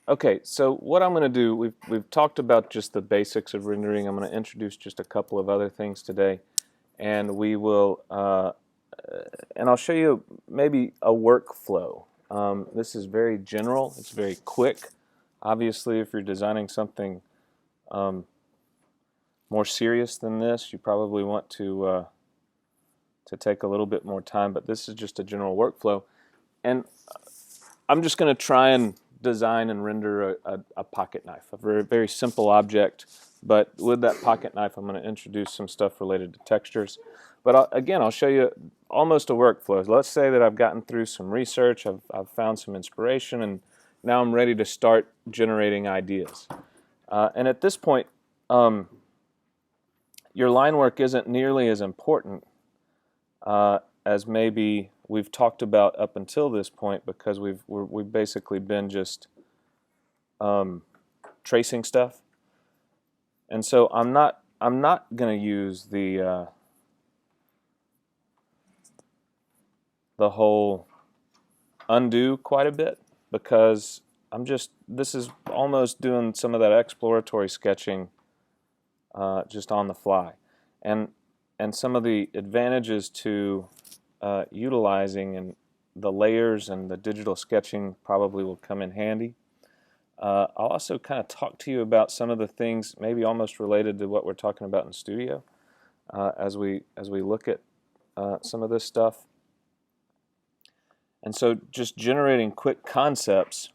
Okay, so what I'm going to do, we've talked about just the basics of rendering. I'm going to introduce just a couple of other things today, and we will, and I'll show you maybe a workflow. This is very general. It's very quick. Obviously, if you're designing something um, more serious than this, you probably want to take a little bit more time. But this is just a general workflow, and I'm just going to try and design and render a pocket knife, a very simple object. But with that pocket knife, I'm going to introduce some stuff related to textures. But again, I'll show you almost a workflow. Let's say that I've gotten through some research, I've found some inspiration, and now I'm ready to start generating ideas. And at this point, your line work isn't nearly as important as maybe we've talked about up until this point, because we've basically been just tracing stuff, and so I'm not going to use the whole undo quite a bit, because this is almost doing some of that exploratory sketching just on the fly, and some of the advantages to utilizing and the layers and the digital sketching probably will come in handy. I'll also kind of talk to you about some of the things, maybe almost related to what we're talking about in studio, as we look at some of this stuff. And so, just generating quick concepts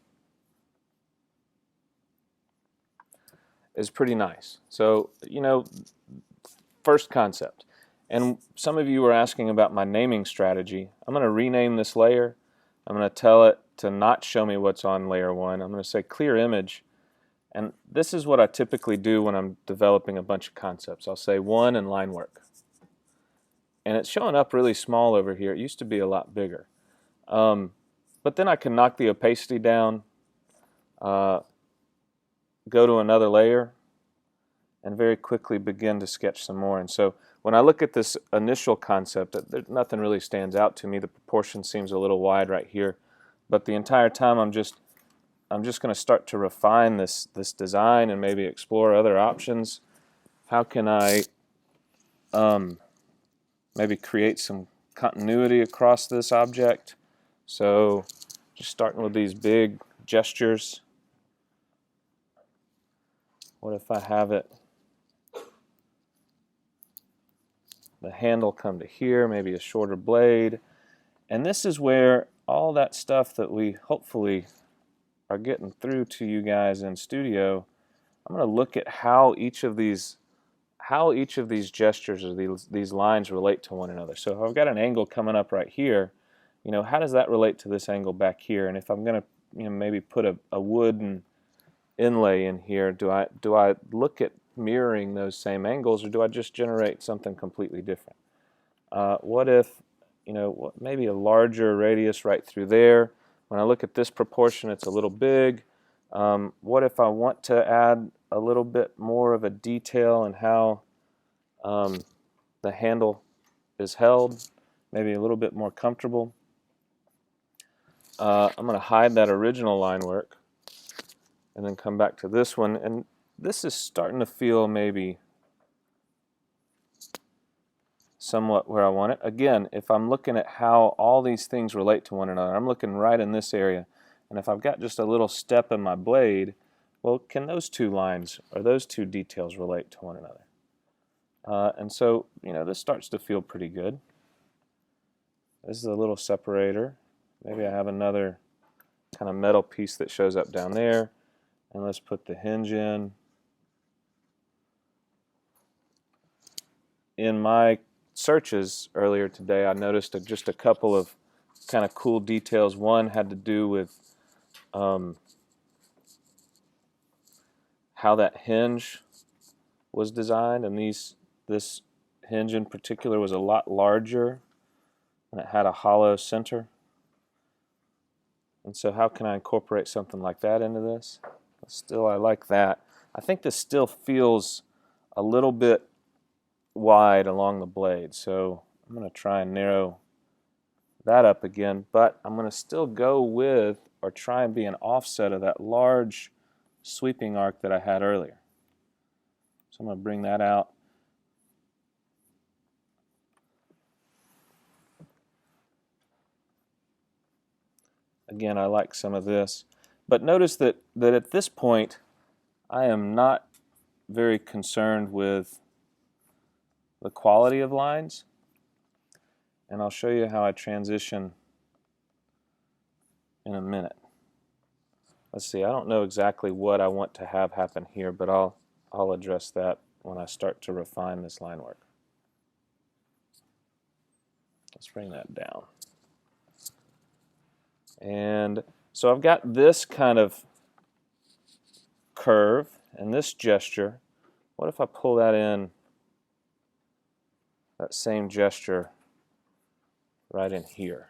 is pretty nice. So, first concept. And some of you were asking about my naming strategy. I'm going to rename this layer. I'm going to tell it to not show me what's on layer 1. I'm going to say clear image. And this is what I typically do when I'm developing a bunch of concepts. I'll say 1 and line work. And it's showing up really small over here. It used to be a lot bigger. But then I can knock the opacity down, go to another layer, and very quickly begin to sketch some more. And so when I look at this initial concept, nothing really stands out to me. The proportion seems a little wide right here, but the entire time I'm just going to start to refine this design and maybe explore other options. How can I maybe create some continuity across this object? So just starting with these big gestures. What if I have the handle come to here, maybe a shorter blade? And this is where all that stuff that we hopefully are getting through to you guys in studio, I'm going to look at how each of these gestures or these lines relate to one another. So if I've got an angle coming up right here, how does that relate to this angle back here? And if I'm going to maybe put a wooden inlay in here, do I look at mirroring those same angles, or do I just generate something completely different? What if maybe a larger radius right through there? When I look at this proportion, it's a little big. What if I want to add a little bit more of a detail in how the handle is held, maybe a little bit more comfortable? I'm going to hide that original line work and then come back to this one. And this is starting to feel maybe somewhat where I want it. Again, if I'm looking at how all these things relate to one another, I'm looking right in this area. And if I've got just a little step in my blade, well, can those two lines or those two details relate to one another? And so, this starts to feel pretty good. This is a little separator. Maybe I have another kind of metal piece that shows up down there. And let's put the hinge in. In my searches earlier today, I noticed just a couple of kind of cool details. One had to do with how that hinge was designed, and this hinge in particular was a lot larger, and it had a hollow center. And so how can I incorporate something like that into this? Still, I like that. I think this still feels a little bit wide along the blade, so I'm going to try and narrow that up again, but I'm going to still go with or try and be an offset of that large sweeping arc that I had earlier. So I'm going to bring that out. Again, I like some of this. But notice that at this point, I am not very concerned with the quality of lines. And I'll show you how I transition in a minute. Let's see, I don't know exactly what I want to have happen here, but I'll address that when I start to refine this line work. Let's bring that down. And so I've got this kind of curve and this gesture. What if I pull that in, that same gesture right in here?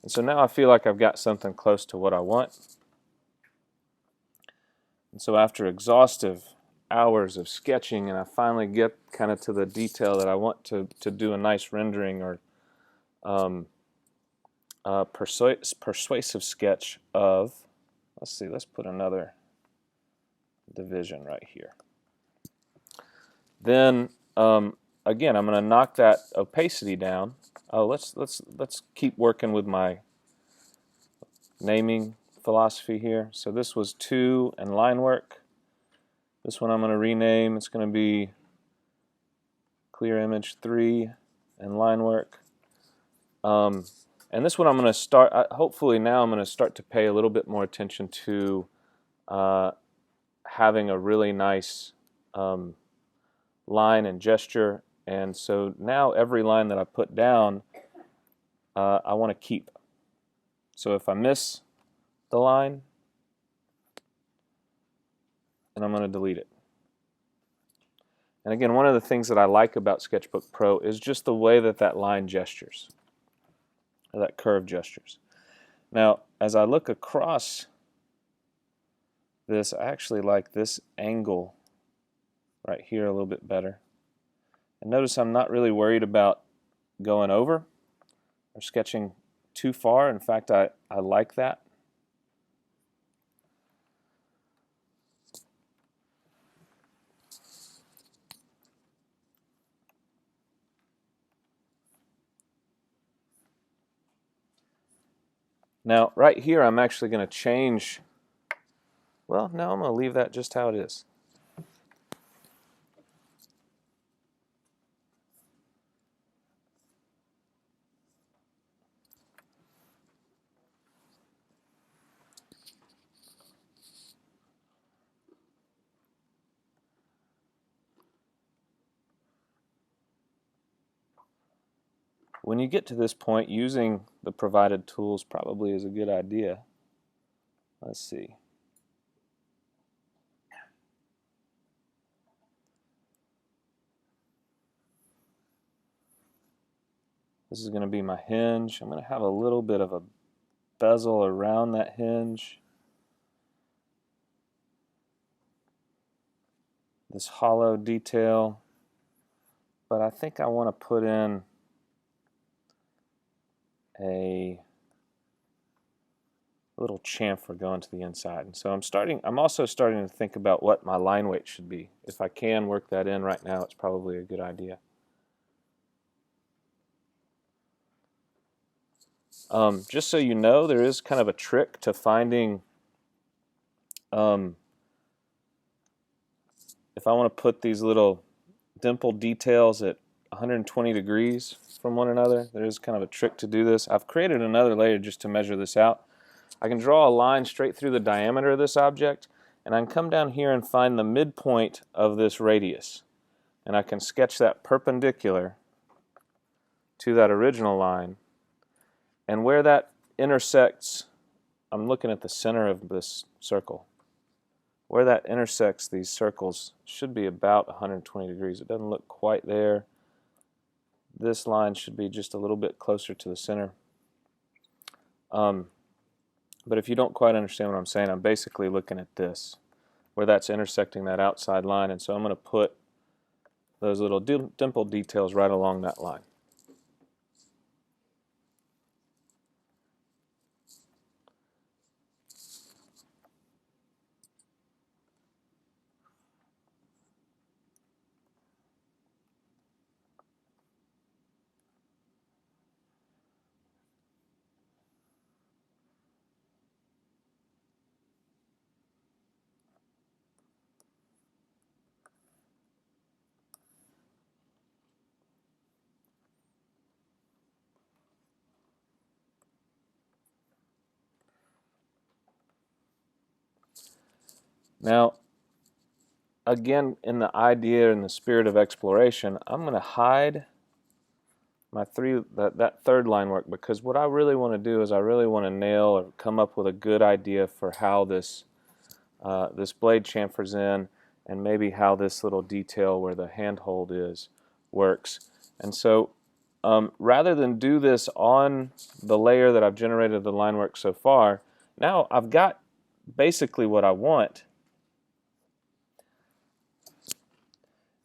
And so now I feel like I've got something close to what I want. And so after exhaustive hours of sketching, and I finally get kind of to the detail that I want to do a nice rendering or persuasive sketch of, let's see, let's put another division right here. Then again, I'm going to knock that opacity down. Oh, let's keep working with my naming philosophy here. So this was 2 and line work. This one I'm going to rename. It's going to be clear image 3 and line work. And this one I'm going to start, hopefully now I'm going to start to pay a little bit more attention to having a really nice line and gesture. And so now every line that I put down, I want to keep. So if I miss the line, then I'm going to delete it. And again, one of the things that I like about Sketchbook Pro is just the way that that line gestures, or that curve gestures. Now, as I look across this, I actually like this angle right here a little bit better. And notice I'm not really worried about going over or sketching too far. In fact, I like that. Now, right here, I'm actually going to change. Well, no, I'm going to leave that just how it is. When you get to this point, using the provided tools probably is a good idea. Let's see. This is going to be my hinge. I'm going to have a little bit of a bezel around that hinge. This hollow detail. But I think I want to put in a little chamfer going to the inside. And so I'm also starting to think about what my line weight should be. If I can work that in right now, it's probably a good idea. Just so you know, there is kind of a trick to finding if I want to put these little dimple details at 120 degrees from one another, there is kind of a trick to do this. I've created another layer just to measure this out. I can draw a line straight through the diameter of this object, and I can come down here and find the midpoint of this radius. And I can sketch that perpendicular to that original line. And where that intersects, I'm looking at the center of this circle. Where that intersects these circles should be about 120 degrees. It doesn't look quite there. This line should be just a little bit closer to the center. But if you don't quite understand what I'm saying, I'm basically looking at this, where that's intersecting that outside line. And so I'm going to put those little dimple details right along that line. Now, again, in the idea and the spirit of exploration, I'm going to hide my that third line work, because what I really want to do is I really want to nail or come up with a good idea for how this this blade chamfers in, and maybe how this little detail where the handhold is works. And so rather than do this on the layer that I've generated the line work so far, now I've got basically what I want,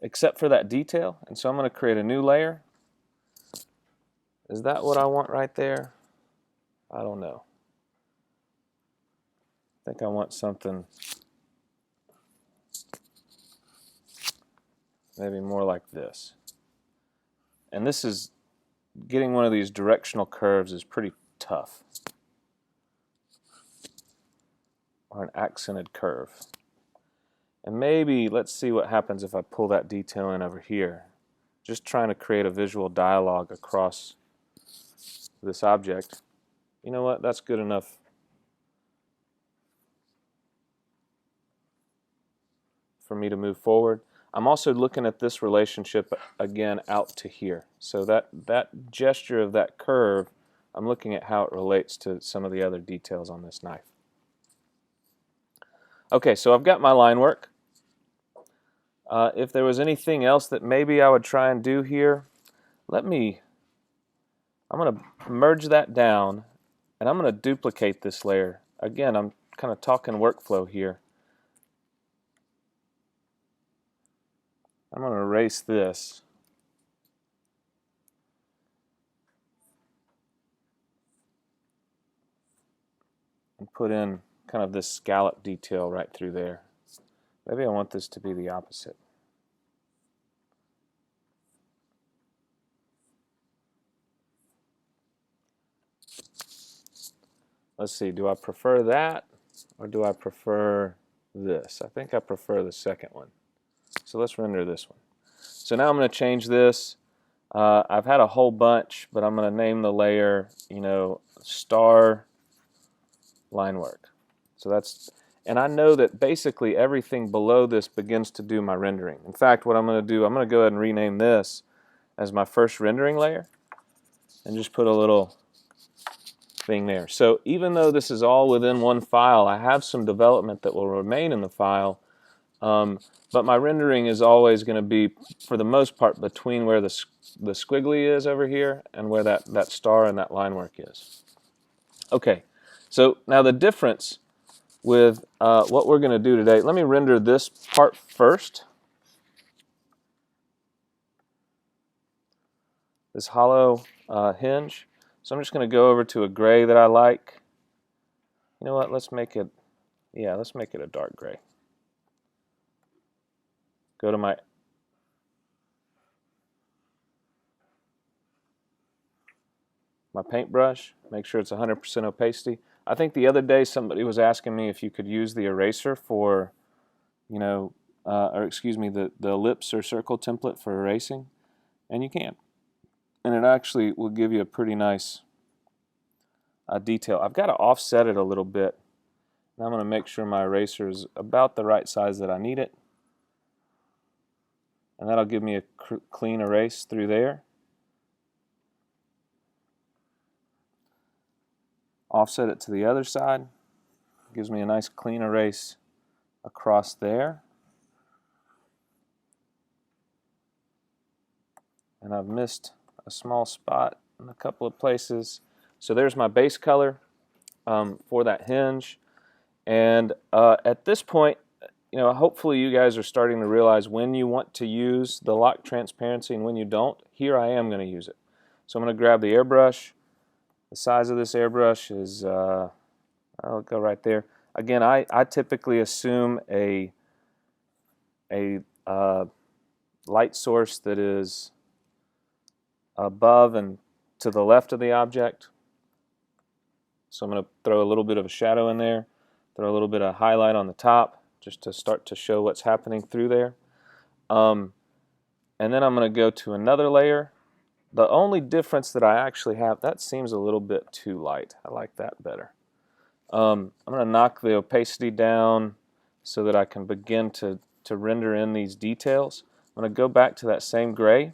except for that detail. And so I'm going to create a new layer. Is that what I want right there? I don't know. I think I want something maybe more like this. And this is, getting one of these directional curves is pretty tough. Or an accented curve. And maybe, let's see what happens if I pull that detail in over here. Just trying to create a visual dialogue across this object. You know what? That's good enough for me to move forward. I'm also looking at this relationship again out to here. So that gesture of that curve, I'm looking at how it relates to some of the other details on this knife. Okay, so I've got my line work. If there was anything else that maybe I would try and do here, I'm going to merge that down, and I'm going to duplicate this layer. Again, I'm kind of talking workflow here. I'm going to erase this. And put in kind of this scallop detail right through there. Maybe I want this to be the opposite. Let's see, do I prefer that or do I prefer this? I think I prefer the second one. So let's render this one. So now I'm going to change this. I've had a whole bunch, but I'm going to name the layer, star line work. So that's, and I know that basically everything below this begins to do my rendering. In fact, what I'm going to do, I'm going to go ahead and rename this as my first rendering layer and just put a little thing there. So even though this is all within one file, I have some development that will remain in the file, but my rendering is always going to be, for the most part, between where the squiggly is over here and where that star and that line work is. Okay, so now the difference with what we're going to do today, let me render this part first. This hollow hinge. So I'm just going to go over to a gray that I like. You know what, let's make it a dark gray. Go to my paintbrush, make sure it's 100% opacity. I think the other day somebody was asking me if you could use the eraser for, the ellipse or circle template for erasing, and you can. And it actually will give you a pretty nice detail. I've got to offset it a little bit. Now I'm going to make sure my eraser is about the right size that I need it. And that'll give me a clean erase through there. Offset it to the other side. Gives me a nice clean erase across there. And I've missed a small spot in a couple of places. So there's my base color for that hinge. And at this point, hopefully you guys are starting to realize when you want to use the lock transparency and when you don't. Here I am going to use it. So I'm going to grab the airbrush. The size of this airbrush is, I'll go right there. Again, I typically assume a light source that is above and to the left of the object. So I'm going to throw a little bit of a shadow in there, throw a little bit of highlight on the top just to start to show what's happening through there. And then I'm going to go to another layer. The only difference that I actually have, that seems a little bit too light. I like that better. I'm going to knock the opacity down so that I can begin to render in these details. I'm going to go back to that same gray,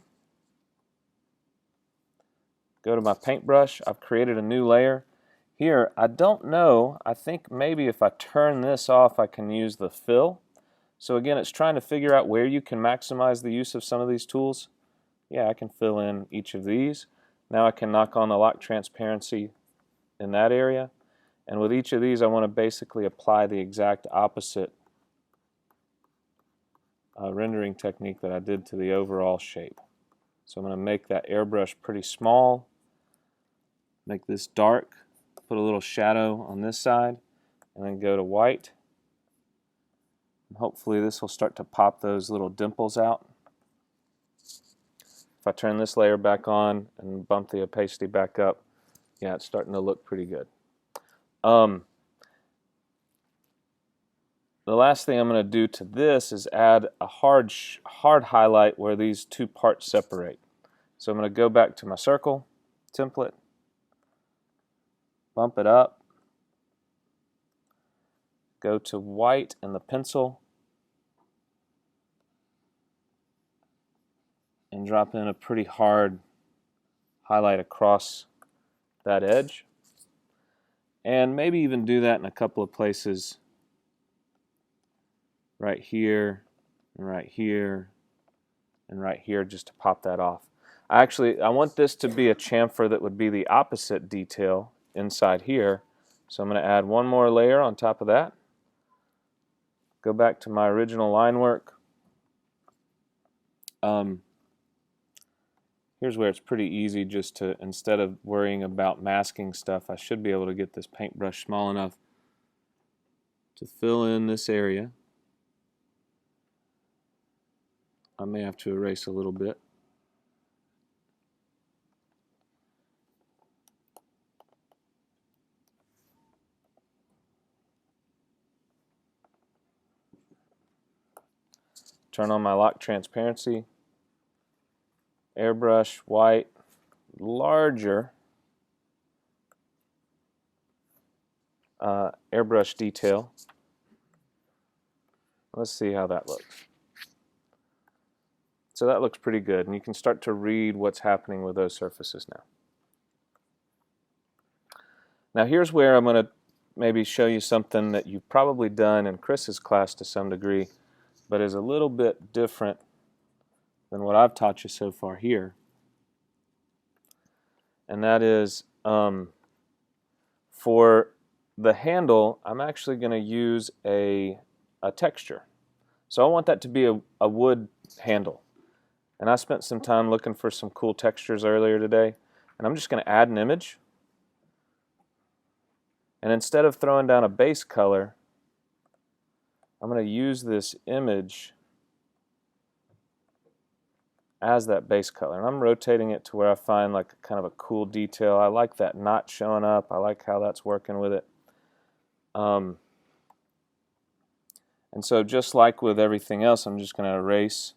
go to my paintbrush. I've created a new layer. Here, I don't know, I think maybe if I turn this off I can use the fill. So again, it's trying to figure out where you can maximize the use of some of these tools. Yeah, I can fill in each of these. Now I can knock on the lock transparency in that area. And with each of these I want to basically apply the exact opposite rendering technique that I did to the overall shape. So I'm going to make that airbrush pretty small, make this dark, put a little shadow on this side, and then go to white. And hopefully this will start to pop those little dimples out. If I turn this layer back on and bump the opacity back up, yeah, it's starting to look pretty good. The last thing I'm going to do to this is add a hard highlight where these two parts separate. So I'm going to go back to my circle template, bump it up, go to white and the pencil, and drop in a pretty hard highlight across that edge. And maybe even do that in a couple of places, right here, and right here, and right here, just to pop that off. I want this to be a chamfer that would be the opposite detail inside here. So I'm going to add one more layer on top of that. Go back to my original line work. Here's where it's pretty easy just to, instead of worrying about masking stuff, I should be able to get this paintbrush small enough to fill in this area. I may have to erase a little bit. Turn on my lock transparency. Airbrush, white, larger airbrush detail. Let's see how that looks. So that looks pretty good, and you can start to read what's happening with those surfaces now. Now here's where I'm going to maybe show you something that you've probably done in Chris's class to some degree, but is a little bit different than what I've taught you so far here. And that is, for the handle, I'm actually going to use a texture. So I want that to be a wood handle. And I spent some time looking for some cool textures earlier today. And I'm just going to add an image. And instead of throwing down a base color, I'm going to use this image as that base color. And I'm rotating it to where I find like kind of a cool detail. I like that knot showing up. I like how that's working with it. And so just like with everything else, I'm just going to erase.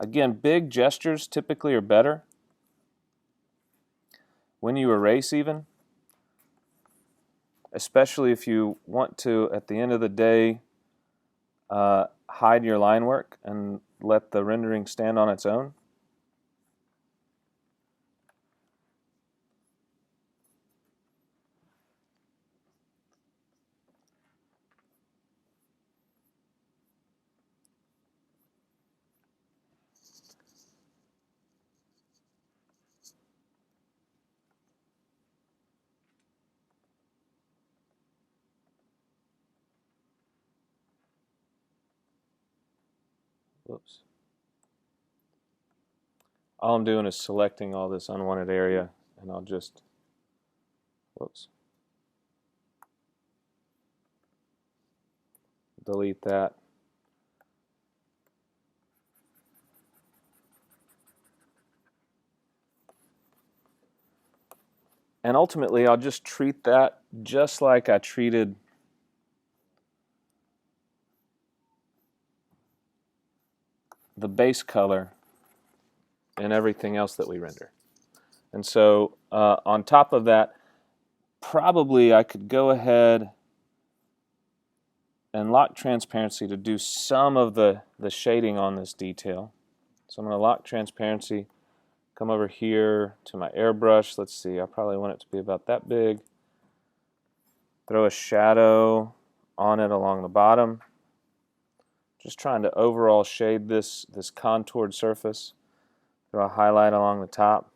Again, big gestures typically are better. When you erase even, especially if you want to, at the end of the day, hide your line work and let the rendering stand on its own. Whoops. All I'm doing is selecting all this unwanted area, and I'll just, whoops, delete that. And ultimately, I'll just treat that just like I treated the base color and everything else that we render. And so on top of that, probably I could go ahead and lock transparency to do some of the shading on this detail. So I'm going to lock transparency, come over here to my airbrush. Let's see, I probably want it to be about that big. Throw a shadow on it along the bottom. Just trying to overall shade this contoured surface. Throw a highlight along the top.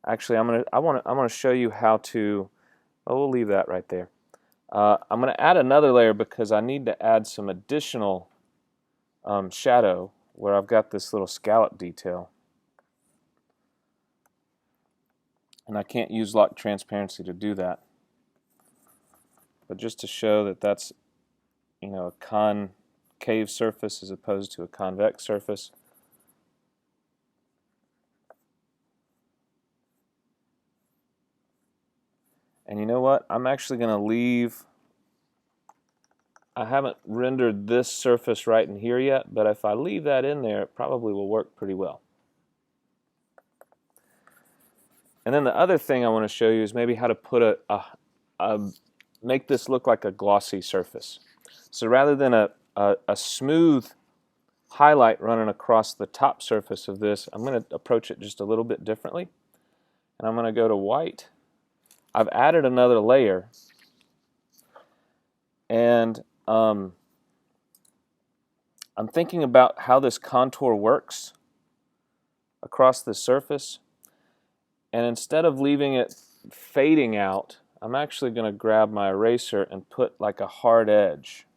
Actually, I want to show you how to. Oh, we'll leave that right there. I'm going to add another layer because I need to add some additional shadow where I've got this little scallop detail. And I can't use lock transparency to do that. But just to show that that's, you know, a concave surface as opposed to a convex surface. And you know what? I'm actually going to leave. I haven't rendered this surface right in here yet, but if I leave that in there, it probably will work pretty well. And then the other thing I want to show you is maybe how to put make this look like a glossy surface. So rather than a smooth highlight running across the top surface of this, I'm going to approach it just a little bit differently. And I'm going to go to white. I've added another layer, and I'm thinking about how this contour works across the surface, and instead of leaving it fading out, I'm actually going to grab my eraser and put like a hard edge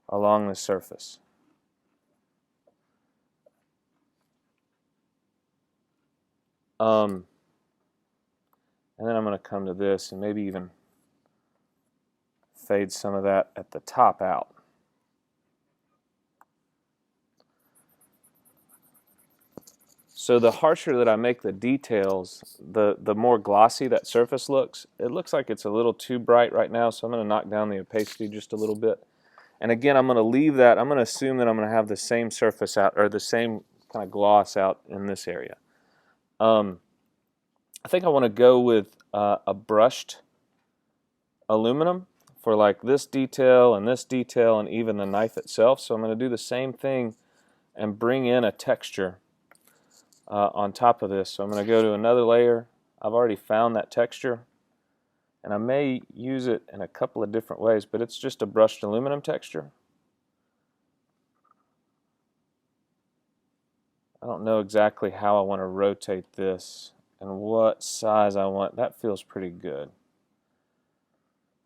along the surface. And then I'm going to come to this and maybe even fade some of that at the top out. So the harsher that I make the details, the more glossy that surface looks. It looks like it's a little too bright right now, so I'm going to knock down the opacity just a little bit. And again, I'm going to leave that. I'm going to assume that I'm going to have the same surface out, or the same kind of gloss out in this area. I think I want to go with a brushed aluminum for like this detail and even the knife itself. So I'm going to do the same thing and bring in a texture on top of this. So I'm going to go to another layer. I've already found that texture, and I may use it in a couple of different ways, but it's just a brushed aluminum texture. I don't know exactly how I want to rotate this and what size I want. That feels pretty good.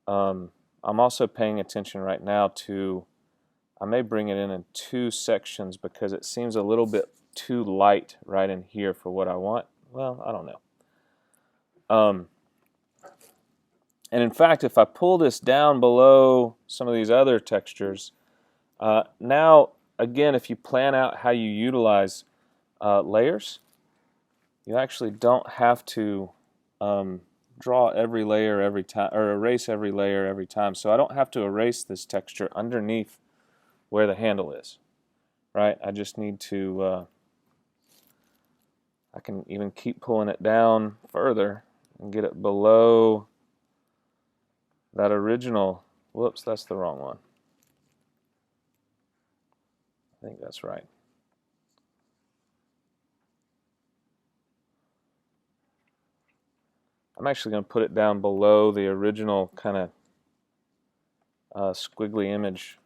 I'm also paying attention right now to, I may bring it in two sections because it seems a little bit too light right in here for what I want. Well, I don't know. And in fact, if I pull this down below some of these other textures, now, again, if you plan out how you utilize layers, you actually don't have to draw every layer every time, or erase every layer every time. So I don't have to erase this texture underneath where the handle is, right? I just need to, I can even keep pulling it down further and get it below that original. Whoops, that's the wrong one. I think that's right. I'm actually going to put it down below the original kind of squiggly image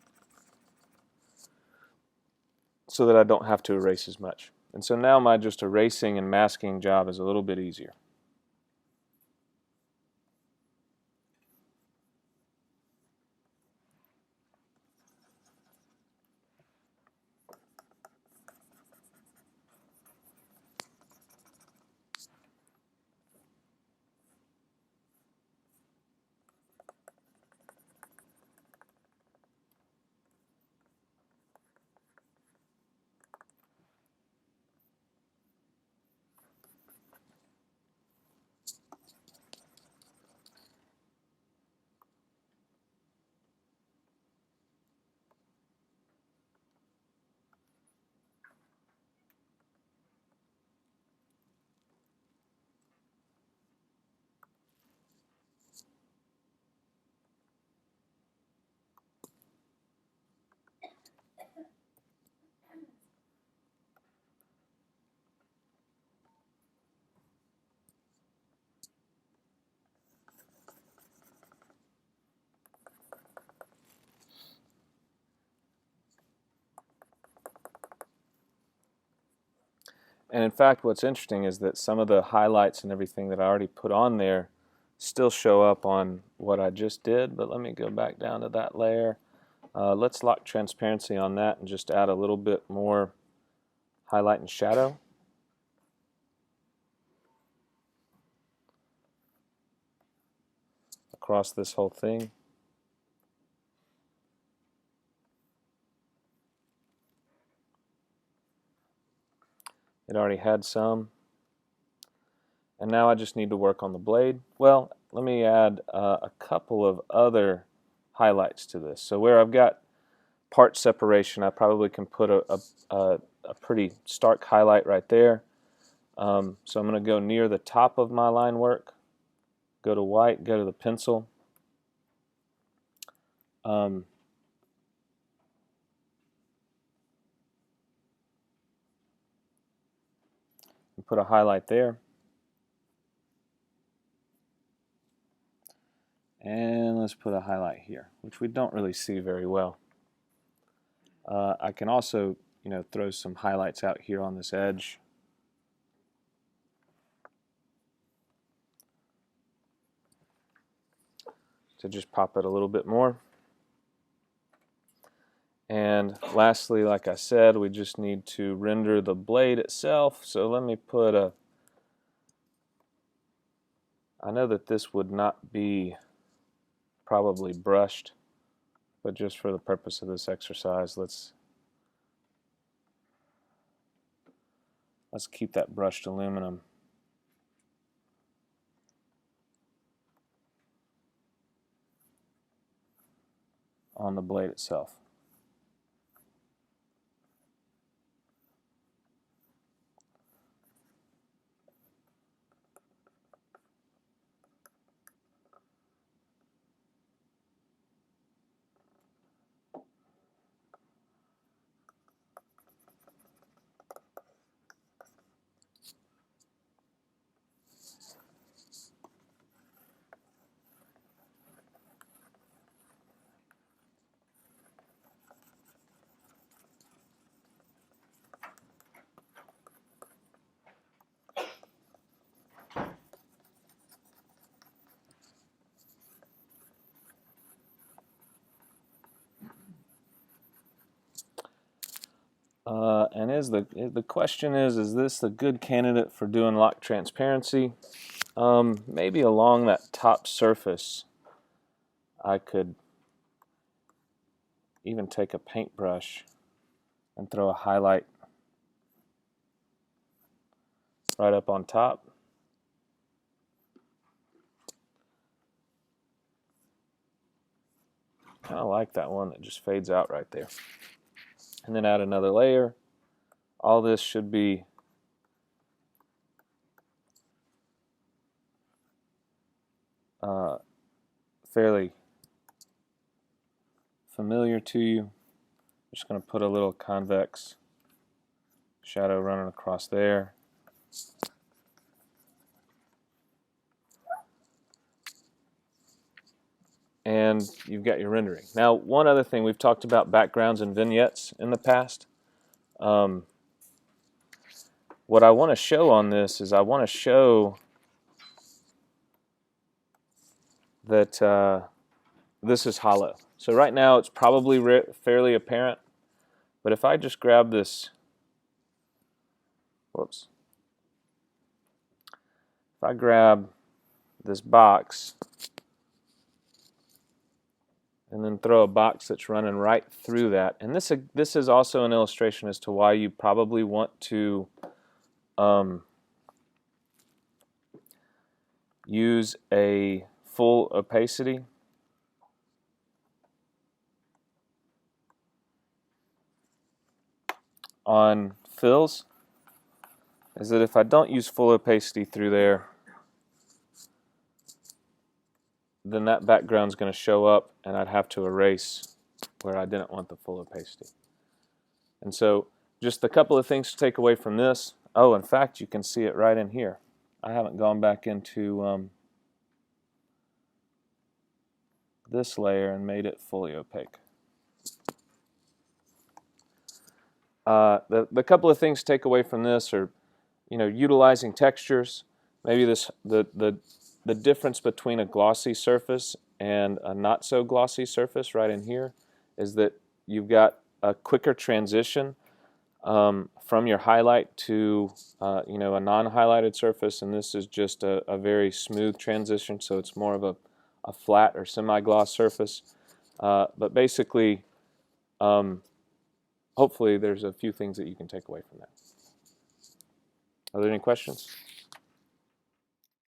so that I don't have to erase as much. And so now my just erasing and masking job is a little bit easier. And in fact, what's interesting is that some of the highlights and everything that I already put on there still show up on what I just did. But let me go back down to that layer. Let's lock transparency on that and just add a little bit more highlight and shadow. Across this whole thing. It already had some. And now I just need to work on the blade. Well, let me add a couple of other highlights to this. So where I've got part separation, I probably can put a pretty stark highlight right there. So I'm going to go near the top of my line work, go to white, go to the pencil. And put a highlight there. And let's put a highlight here, which we don't really see very well. I can also, throw some highlights out here on this edge. To just pop it a little bit more. And lastly, like I said, we just need to render the blade itself. So let me put I know that this would not be probably brushed, but just for the purpose of this exercise, let's keep that brushed aluminum on the blade itself. And the question is this a good candidate for doing lock transparency? Maybe along that top surface, I could even take a paintbrush and throw a highlight right up on top. Kind of like that one that just fades out right there. And then add another layer. All this should be fairly familiar to you. Just going to put a little convex shadow running across there. And you've got your rendering. Now, one other thing, we've talked about backgrounds and vignettes in the past. What I want to show on this is I want to show that this is hollow. So right now it's probably fairly apparent, but if I just grab this, whoops, if I grab this box and then throw a box that's running right through that, and this is also an illustration as to why you probably want to use a full opacity. On fills, is that if I don't use full opacity through there, then that background's going to show up and I'd have to erase where I didn't want the full opacity. And so just a couple of things to take away from this. Oh, in fact, you can see it right in here. I haven't gone back into this layer and made it fully opaque. The couple of things to take away from this are utilizing textures. Maybe the difference between a glossy surface and a not so glossy surface right in here is that you've got a quicker transition from your highlight to a non-highlighted surface, and this is just a very smooth transition, so it's more of a flat or semi-gloss surface. But basically, hopefully there's a few things that you can take away from that. Are there any questions?